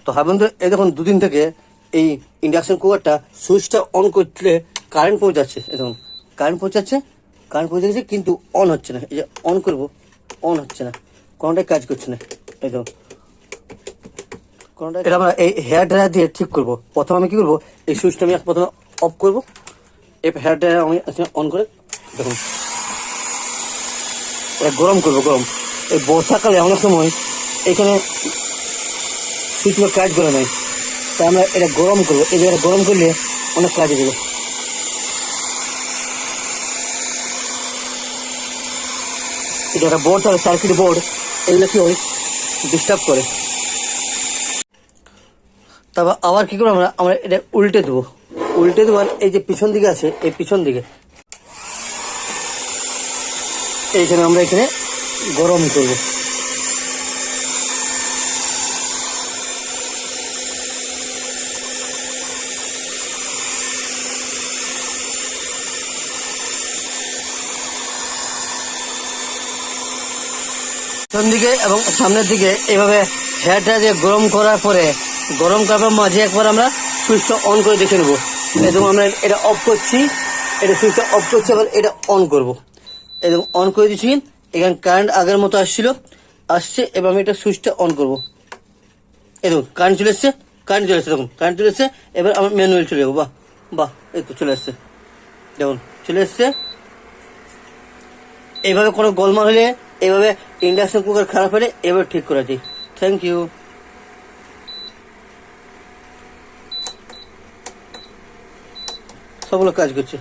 তো হ্যাঁ বন্ধু, এই দেখুন দুদিন থেকে এই ইন্ডাকশন কুকারটা সুইচটা অন করলে কারেন্ট পৌঁছাচ্ছে। এই দেখুন কারেন্ট পৌঁছে গেছে, কিন্তু অন হচ্ছে না। এই যে অন করবো, অন হচ্ছে না, কোনোটাই কাজ করছে না। এই দেখুন কোনোটা, এটা আমরা এই হেয়ার ড্রায়ার দিয়ে ঠিক করবো। প্রথমে আমি কি করবো, এই সুইচটা আমি প্রথমে অফ করবো, এই হেয়ার ড্রায়ার আমি অন করে দেখুন এটা গরম করবো। গরম, এই বর্ষাকালে অনেক সময় এখানে সুইচগুলো কাজ করে নাই, তাই আমরা এটা গরম করবো। এই জায়গাটা গরম করলে অনেক কাজে দেবে। এটা একটা বোর্ড থাকে, সার্কিট বোর্ড, এগুলো কি হয় ডিস্টার্ব করে। তারপর আবার কি করবো, আমরা এটা উল্টে দেবো। আর এই যে পিছন দিকে আছে, এই পিছন দিকে এইখানে আমরা এখানে গরম করবো। পিছন দিকে এবং সামনের দিকে এইভাবে হেয়ারটা দিয়ে গরম করার মাঝে একবার আমরা সুইচটা অন করে দেখে নেবো। এবং আমরা এটা অফ করছি, এটা সুইচটা অফ করছি, আবার এটা অন করবো। এবং অন করে দিচ্ছি, এখানে কারেন্ট আগের মতো আসছে। এবার আমি এটা সুইচটা অন করবো। এই দেখুন কারেন্ট চলে এসছে, দেখুন কারেন্ট চলে এসছে। এবার আমার ম্যানুয়াল চলে যাবো। বাহ, এই তো চলে এসছে, দেখুন চলে এসছে। এইভাবে কোনো গোলমাল হলে, এইভাবে ইন্ডাকশন কুকার খারাপ হলে এবার ঠিক করা যায়। Thank you. সবগুলো কাজ করছে।